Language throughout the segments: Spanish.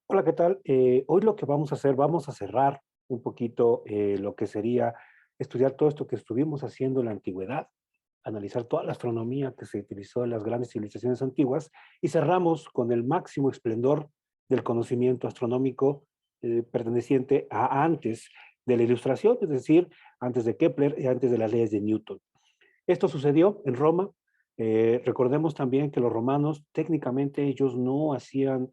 Hola, ¿qué tal? Hoy lo que vamos a hacer, vamos a cerrar un poquito lo que sería estudiar todo esto que estuvimos haciendo en la antigüedad, analizar toda la astronomía que se utilizó en las grandes civilizaciones antiguas y cerramos con el máximo esplendor del conocimiento astronómico perteneciente a antes de la Ilustración, es decir, antes de Kepler y antes de las leyes de Newton. Esto sucedió en Roma. Recordemos también que los romanos técnicamente ellos no hacían,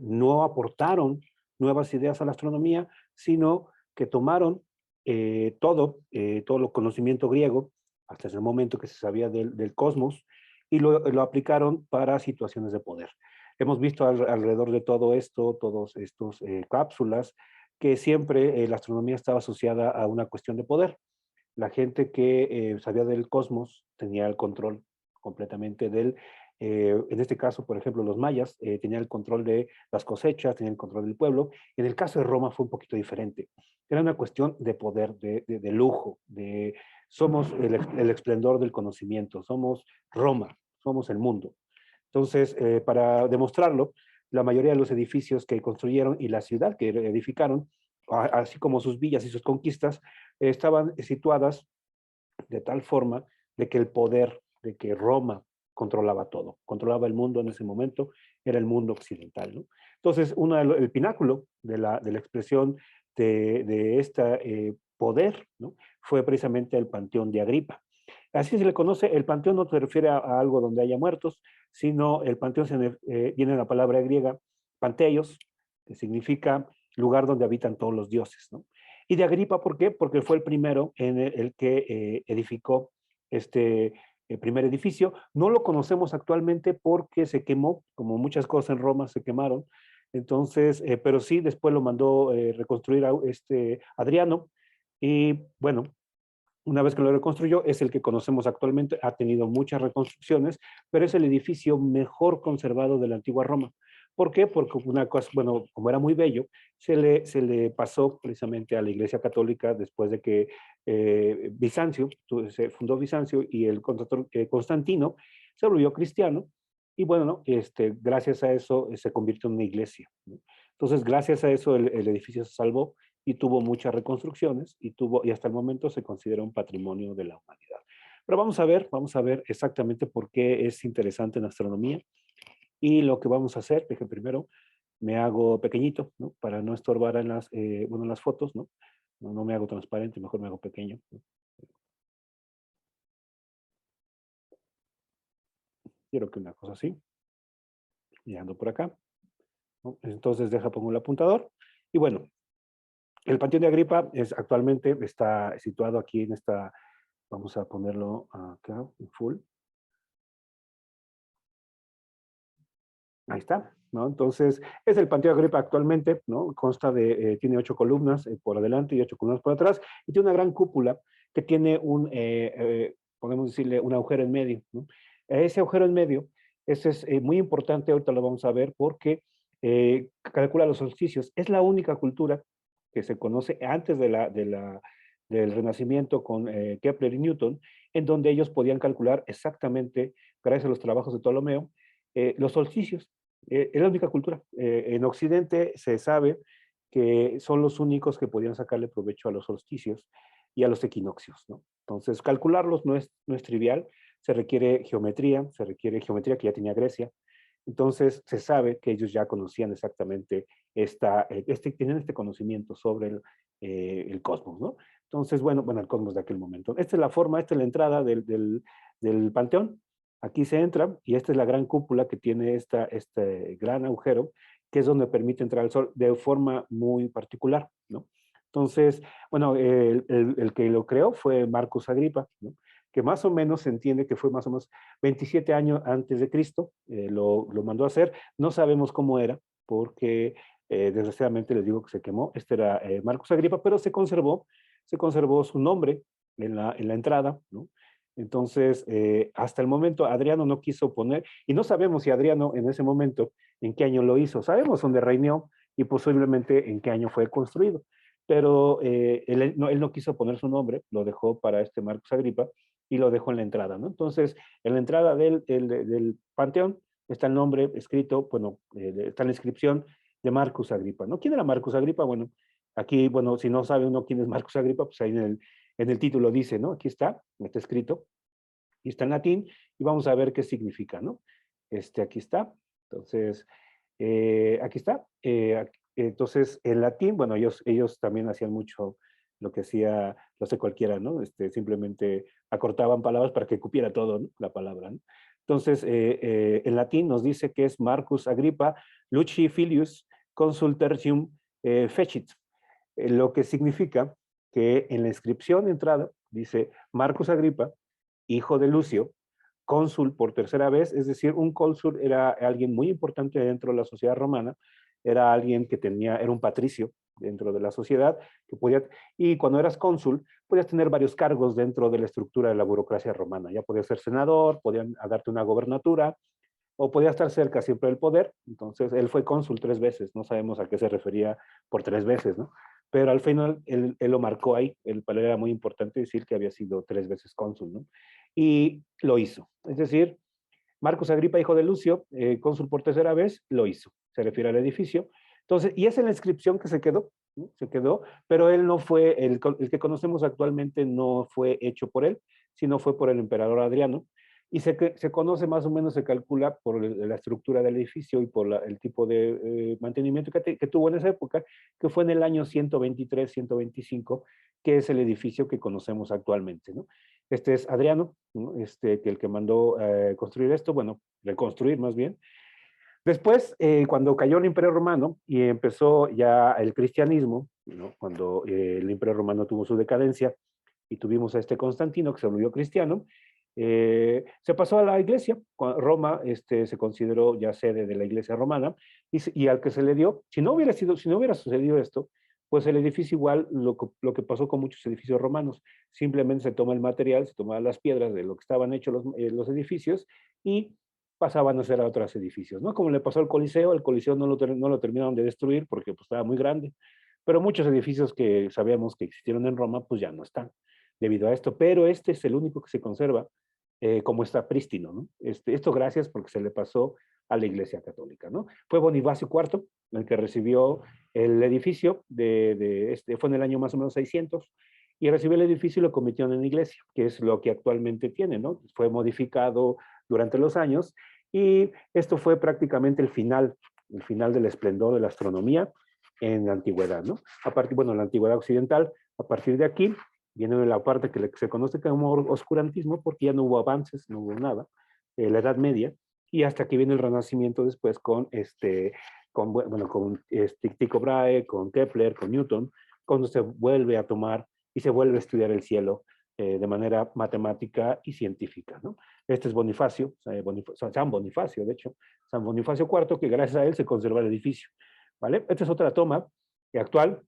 no aportaron nuevas ideas a la astronomía, sino que tomaron todo el conocimiento griego, hasta ese momento que se sabía del cosmos, y lo aplicaron para situaciones de poder. Hemos visto alrededor de todo esto, todos estos cápsulas, que siempre la astronomía estaba asociada a una cuestión de poder. La gente que sabía del cosmos tenía el control completamente en este caso, por ejemplo, los mayas tenían el control de las cosechas, tenían el control del pueblo. En el caso de Roma fue un poquito diferente. Era una cuestión de poder, de lujo, somos el esplendor del conocimiento, somos Roma, somos el mundo. Entonces, para demostrarlo, la mayoría de los edificios que construyeron y la ciudad que edificaron, así como sus villas y sus conquistas, estaban situadas de tal forma de que el poder, de que Roma controlaba todo, controlaba el mundo en ese momento, era el mundo occidental, ¿no? Entonces, el pináculo de la expresión de este poder, ¿no? Fue precisamente el Panteón de Agripa. Así se le conoce, el panteón no se refiere a algo donde haya muertos, sino el panteón viene de la palabra griega panteios, que significa lugar donde habitan todos los dioses, ¿no? Y de Agripa, ¿por qué? Porque fue el primero en el que edificó este primer edificio. No lo conocemos actualmente porque se quemó, como muchas cosas en Roma se quemaron. Entonces, pero sí, después lo mandó reconstruir a Adriano. Y bueno, una vez que lo reconstruyó, es el que conocemos actualmente, ha tenido muchas reconstrucciones, pero es el edificio mejor conservado de la antigua Roma. ¿Por qué? Porque una cosa, bueno, como era muy bello, se le pasó precisamente a la Iglesia Católica después de que Bizancio, se fundó Bizancio y el Constantino se volvió cristiano, y bueno, ¿no? Gracias a eso se convirtió en una iglesia, ¿no? Entonces, gracias a eso el edificio se salvó y tuvo muchas reconstrucciones y hasta el momento se considera un patrimonio de la humanidad. Pero vamos a ver exactamente por qué es interesante en astronomía y lo que vamos a hacer, que primero me hago pequeñito, ¿no? Para no estorbar en las fotos, ¿no? No me hago transparente, mejor me hago pequeño, ¿no? Quiero que una cosa así, y ando por acá, ¿no? Entonces pongo el apuntador y bueno, el Panteón de Agripa actualmente está situado aquí en esta, vamos a ponerlo acá en full. Ahí está, ¿no? Entonces, es el Panteón de Agripa actualmente, ¿no? Tiene 8 columnas por adelante y 8 columnas por atrás, y tiene una gran cúpula que tiene podemos decirle, un agujero en medio, ¿no? Ese agujero en medio, ese es muy importante, ahorita lo vamos a ver, porque calcula los solsticios. Es la única cultura que se conoce antes del Renacimiento con Kepler y Newton, en donde ellos podían calcular exactamente, gracias a los trabajos de Ptolomeo, los solsticios. Es la única cultura. En Occidente se sabe que son los únicos que podían sacarle provecho a los solsticios y a los equinoccios, ¿no? Entonces, calcularlos no es trivial, se requiere geometría que ya tenía Grecia. Entonces, se sabe que ellos ya conocían exactamente tienen este conocimiento sobre el cosmos, ¿no? Entonces, bueno, el cosmos de aquel momento. Esta es la forma, esta es la entrada del panteón. Aquí se entra y esta es la gran cúpula que tiene este gran agujero, que es donde permite entrar el sol de forma muy particular, ¿no? Entonces, bueno, el que lo creó fue Marcus Agripa, ¿no? Que más o menos se entiende que fue más o menos 27 años antes de Cristo, lo mandó a hacer. No sabemos cómo era, porque desgraciadamente les digo que se quemó. Este era Marcus Agripa, pero se conservó su nombre en la entrada, ¿no? Entonces, hasta el momento Adriano no quiso poner, y no sabemos si Adriano en ese momento, en qué año lo hizo. Sabemos dónde reinó y posiblemente en qué año fue construido, pero él no quiso poner su nombre, lo dejó para este Marcos Agripa y lo dejó en la entrada, ¿no? Entonces, en la entrada del panteón está el nombre escrito, bueno, está la inscripción de Marcus Agripa, ¿no? ¿Quién era Marcus Agripa? Bueno, aquí, bueno, si no sabe uno quién es Marcus Agripa, pues ahí en el título dice, ¿no? Aquí está escrito, y está en latín, y vamos a ver qué significa, ¿no? Aquí está. Entonces, aquí está. Entonces, en latín, bueno, ellos también hacían mucho lo que hacía, lo sé cualquiera, ¿no? Simplemente acortaban palabras para que cupiera todo, ¿no? La palabra, ¿no? Entonces, en latín nos dice que es Marcus Agripa Luci Filius Consul Tertium Fecit, lo que significa que en la inscripción de entrada dice Marcus Agripa, hijo de Lucio, cónsul por tercera vez, es decir, un cónsul era alguien muy importante dentro de la sociedad romana, era alguien que era un patricio dentro de la sociedad, que podía, y cuando eras cónsul, podías tener varios cargos dentro de la estructura de la burocracia romana, ya podías ser senador, podían darte una gobernatura, o podía estar cerca siempre del poder. Entonces, él fue cónsul 3 veces, no sabemos a qué se refería por 3 veces, ¿no? Pero al final él lo marcó ahí, para él era muy importante decir que había sido 3 veces cónsul, ¿no? Y lo hizo. Es decir, Marcos Agripa, hijo de Lucio, cónsul por tercera vez, lo hizo. Se refiere al edificio. Entonces, y esa es la inscripción que se quedó, ¿no? Se quedó, pero él no fue, el que conocemos actualmente no fue hecho por él, sino fue por el emperador Adriano, y se conoce más o menos, se calcula por la estructura del edificio y por el tipo de mantenimiento que tuvo en esa época, que fue en el año 123, 125, que es el edificio que conocemos actualmente, ¿no? Este es Adriano, ¿no? Que el que mandó construir esto, bueno, reconstruir más bien. Después, cuando cayó el Imperio Romano y empezó ya el cristianismo, ¿no? Cuando el Imperio Romano tuvo su decadencia y tuvimos a este Constantino que se volvió cristiano, se pasó a la iglesia. Roma se consideró ya sede de la iglesia romana y al que se le dio, si no hubiera sucedido esto, pues el edificio igual, lo que pasó con muchos edificios romanos, simplemente se toma el material, se tomaban las piedras de lo que estaban hechos los edificios y pasaban a ser a otros edificios, ¿no? Como le pasó al Coliseo, el Coliseo no lo terminaron de destruir porque pues, estaba muy grande, pero muchos edificios que sabíamos que existieron en Roma, pues ya no están debido a esto, pero este es el único que se conserva como está prístino, ¿no? Esto gracias porque se le pasó a la Iglesia Católica, ¿no? Fue Bonifacio IV el que recibió el edificio, fue en el año más o menos 600, y recibió el edificio y lo convirtió en iglesia, que es lo que actualmente tiene, ¿no? Fue modificado durante los años, y esto fue prácticamente el final del esplendor de la astronomía en la antigüedad, ¿no? Bueno, la antigüedad occidental, a partir de aquí, viene de la parte que se conoce como oscurantismo, porque ya no hubo avances, no hubo nada, la Edad Media, y hasta que viene el Renacimiento después con Tycho Brahe, con Kepler, con Newton, cuando se vuelve a tomar y se vuelve a estudiar el cielo de manera matemática y científica, ¿no? Este es Bonifacio, San Bonifacio, de hecho, San Bonifacio IV, que gracias a él se conserva el edificio, ¿vale? Esta es otra toma actual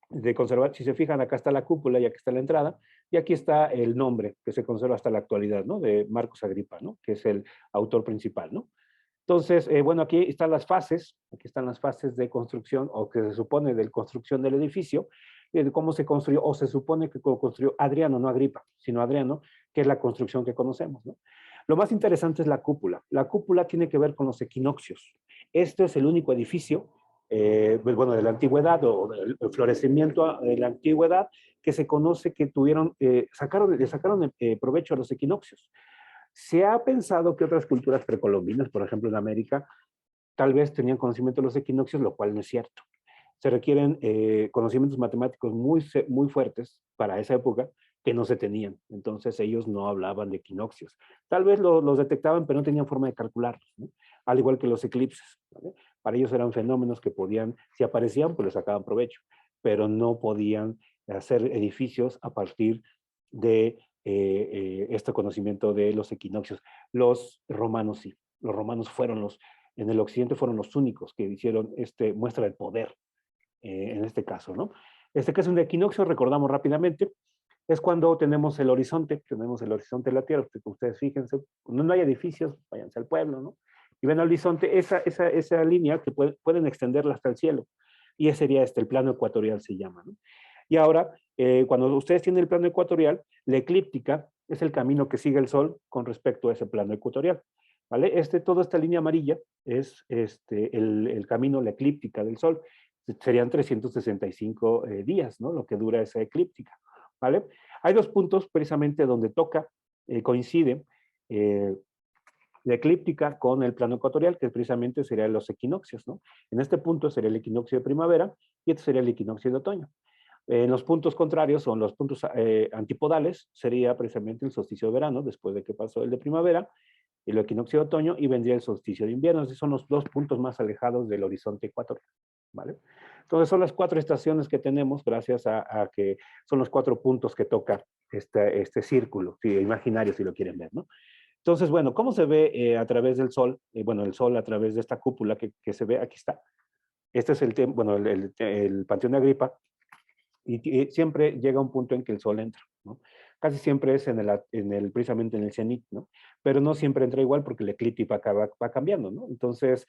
de conservar. Si se fijan, acá está la cúpula y aquí está la entrada, y aquí está el nombre que se conserva hasta la actualidad, ¿no? De Marcos Agripa, ¿no? Que es el autor principal, ¿no? Entonces, bueno, aquí están las fases de construcción, o que se supone de construcción del edificio, de cómo se construyó, o se supone que construyó Adriano, no Agripa, sino Adriano, que es la construcción que conocemos, ¿no? Lo más interesante es la cúpula. La cúpula tiene que ver con los equinoccios. Este es el único edificio, pues bueno, de la antigüedad, o del florecimiento de la antigüedad, que se conoce que le sacaron provecho a los equinoccios. Se ha pensado que otras culturas precolombinas, por ejemplo en América, tal vez tenían conocimiento de los equinoccios, lo cual no es cierto. Se requieren conocimientos matemáticos muy fuertes para esa época que no se tenían. Entonces ellos no hablaban de equinoccios. Tal vez los detectaban, pero no tenían forma de calcularlos, ¿no? Al igual que los eclipses, ¿vale? Para ellos eran fenómenos que podían, si aparecían, pues les sacaban provecho, pero no podían hacer edificios a partir de este conocimiento de los equinoccios. Los romanos sí. Los romanos en el occidente fueron los únicos que hicieron muestra de poder en este caso, ¿no? Este que es un equinoccio, recordamos rápidamente, es cuando tenemos el horizonte de la Tierra. Ustedes fíjense, cuando no hay edificios, váyanse al pueblo, ¿no? Y ven el horizonte, esa línea que pueden extenderla hasta el cielo. Y ese sería el plano ecuatorial, se llama, ¿no? Y ahora, cuando ustedes tienen el plano ecuatorial, la eclíptica es el camino que sigue el Sol con respecto a ese plano ecuatorial. ¿vale? Toda esta línea amarilla es el camino, la eclíptica del Sol. Serían 365 días, ¿no? Lo que dura esa eclíptica, ¿vale? Hay dos puntos precisamente donde toca, coincide la eclíptica con el plano ecuatorial, que precisamente serían los equinoccios, ¿no? En este punto sería el equinoccio de primavera y este sería el equinoccio de otoño. En los puntos contrarios, son los puntos antipodales, sería precisamente el solsticio de verano, después de que pasó el de primavera, el equinoccio de otoño, y vendría el solsticio de invierno. Esos son los dos puntos más alejados del horizonte ecuatorial, ¿vale? Entonces son las 4 estaciones que tenemos, gracias a que son los 4 puntos que toca este círculo, imaginario si lo quieren ver, ¿no? Entonces, bueno, ¿cómo se ve a través del Sol? Bueno, el Sol a través de esta cúpula que se ve, aquí está. Este es bueno, el Panteón de Agripa, y siempre llega un punto en que el Sol entra, ¿no? Casi siempre es precisamente en el cenit, ¿no? Pero no siempre entra igual porque la eclíptica va cambiando, ¿no? Entonces,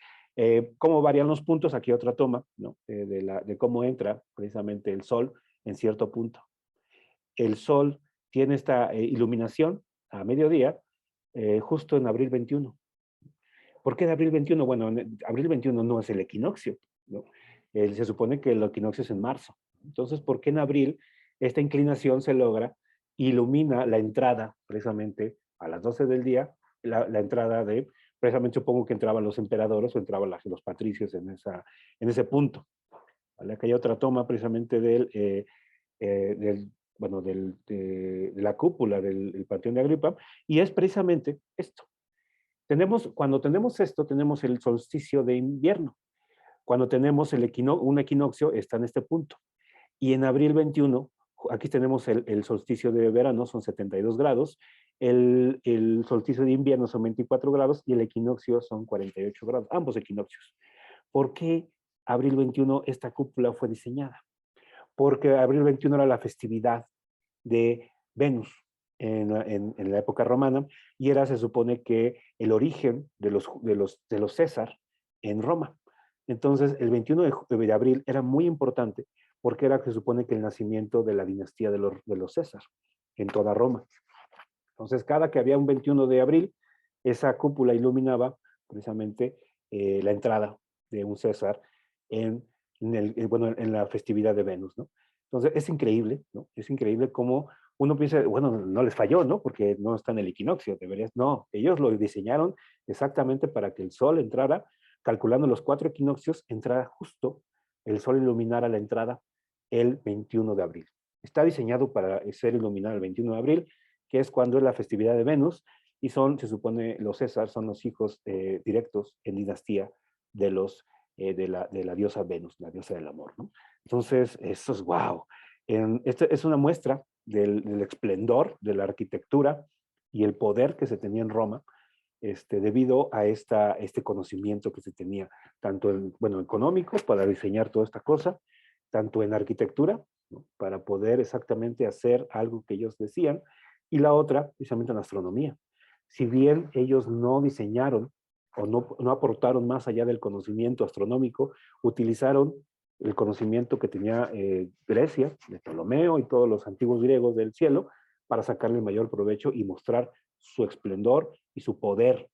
¿cómo varían los puntos? Aquí otra toma, ¿no? De cómo entra precisamente el Sol en cierto punto. El Sol tiene esta iluminación a mediodía, justo en abril 21. ¿Por qué de abril 21? Bueno, abril 21 no es el equinoccio, ¿no? Se supone que el equinoccio es en marzo. Entonces, ¿por qué en abril esta inclinación se logra? Ilumina la entrada, precisamente, a las 12 del día, la entrada precisamente supongo que entraban los emperadores o entraban los patricios en ese punto, ¿vale? Acá hay otra toma precisamente bueno, de la cúpula del Panteón de Agripa, y es precisamente esto. Cuando tenemos esto, tenemos el solsticio de invierno. Cuando tenemos un equinoccio, está en este punto. Y en abril 21, aquí tenemos el solsticio de verano, son 72 grados, el solsticio de invierno son 24 grados y el equinoccio son 48 grados, ambos equinoccios. ¿Por qué abril 21 esta cúpula fue diseñada? Porque abril 21 era la festividad de Venus en la época romana, y se supone que el origen de los César en Roma. Entonces, el 21 de abril era muy importante porque se supone que el nacimiento de la dinastía de los César en toda Roma. Entonces, cada que había un 21 de abril, esa cúpula iluminaba precisamente la entrada de un César en la festividad de Venus, ¿no? Entonces, es increíble, ¿no? Es increíble cómo uno piensa, bueno, no les falló, ¿no? Porque no está en el equinoccio, no, ellos lo diseñaron exactamente para que el sol entrara, calculando los 4 equinoccios, entrara justo, el sol iluminara la entrada el 21 de abril. Está diseñado para ser iluminado el 21 de abril, que es cuando es la festividad de Venus, y se supone, los César son los hijos directos en dinastía de la diosa Venus, la diosa del amor, ¿no? Entonces, eso es wow. Este es una muestra del esplendor de la arquitectura y el poder que se tenía en Roma, debido a este conocimiento que se tenía, tanto económico, para diseñar toda esta cosa, tanto en arquitectura, ¿no? Para poder exactamente hacer algo que ellos decían, y la otra, precisamente en astronomía. Si bien ellos no diseñaron o no aportaron más allá del conocimiento astronómico, utilizaron el conocimiento que tenía Grecia, de Ptolomeo y todos los antiguos griegos del cielo, para sacarle el mayor provecho y mostrar su esplendor y su poder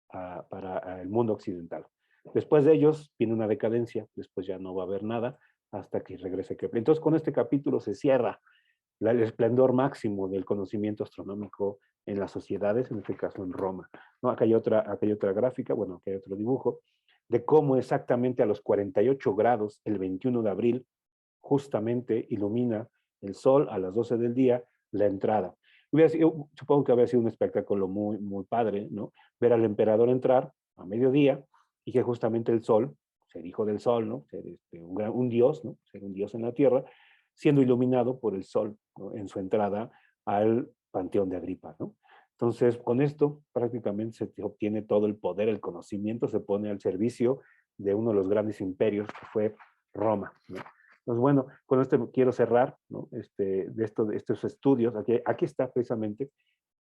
para el mundo occidental. Después de ellos viene una decadencia, después ya no va a haber nada hasta que regrese Kepler. Entonces, con este capítulo se cierra el esplendor máximo del conocimiento astronómico en las sociedades, en este caso en Roma, ¿no? Acá hay otra gráfica, bueno, acá hay otro dibujo, de cómo exactamente a los 48 grados, el 21 de abril, justamente ilumina el sol a las 12 del día la entrada. Supongo que habría sido un espectáculo muy, muy padre, ¿no? Ver al emperador entrar a mediodía y que justamente el sol, ser hijo del sol, ¿no? Ser un dios, ¿no? Ser un dios en la tierra, siendo iluminado por el sol, ¿no? En su entrada al Panteón de Agripa, ¿no? Entonces, con esto prácticamente se obtiene todo el poder, el conocimiento se pone al servicio de uno de los grandes imperios que fue Roma, ¿no? Entonces, bueno, con esto quiero cerrar, ¿no? De estos estudios. Aquí está precisamente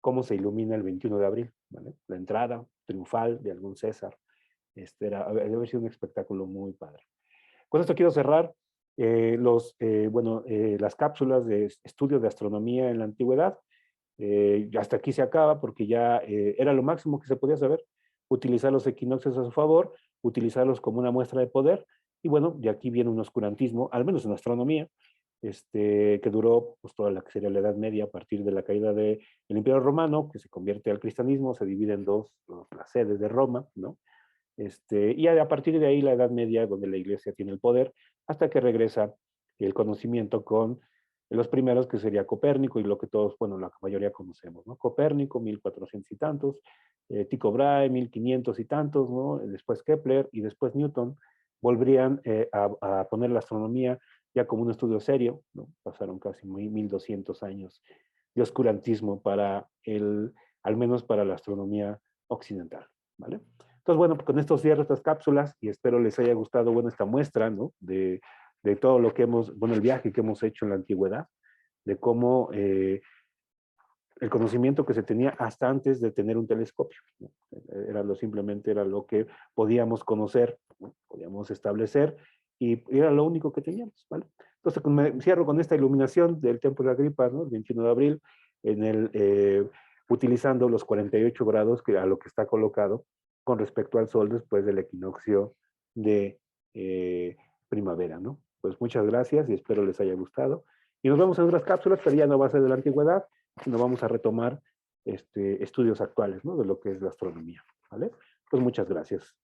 cómo se ilumina el 21 de abril, ¿vale? La entrada triunfal de algún César. Debe haber sido un espectáculo muy padre. Con esto quiero cerrar las cápsulas de estudio de astronomía en la antigüedad. Hasta aquí se acaba porque ya era lo máximo que se podía saber. utilizar los equinoccios a su favor, utilizarlos como una muestra de poder, y bueno, de aquí viene un oscurantismo, al menos en astronomía, que duró pues, toda la que sería la Edad Media a partir de la caída del Imperio Romano, que se convierte al cristianismo, se divide en dos, las sedes de Roma, ¿no? Y a partir de ahí la Edad Media, donde la Iglesia tiene el poder, hasta que regresa el conocimiento con los primeros, que sería Copérnico y lo que todos, bueno, la mayoría conocemos, ¿no? Copérnico, 1400 y tantos, Tycho Brahe, 1500 y tantos, ¿no? Después Kepler y después Newton volverían a poner la astronomía ya como un estudio serio, ¿no? Pasaron casi 1200 años de oscurantismo para al menos para la astronomía occidental, ¿vale? Entonces, bueno, con esto cierro estas cápsulas y espero les haya gustado, bueno, esta muestra, ¿no? De todo lo que bueno, el viaje que hemos hecho en la antigüedad, de cómo el conocimiento que se tenía hasta antes de tener un telescopio, ¿no? Simplemente era lo que podíamos conocer, ¿no? Podíamos establecer y era lo único que teníamos, ¿vale? Entonces, me cierro con esta iluminación del Templo de Agripa, ¿no? El 21 de abril, utilizando los 48 grados a lo que está colocado con respecto al Sol después del equinoccio de primavera, ¿no? Pues muchas gracias y espero les haya gustado. Y nos vemos en otras cápsulas, pero ya no va a ser de la antigüedad, sino vamos a retomar estudios actuales, ¿no? De lo que es la astronomía, ¿vale? Pues muchas gracias.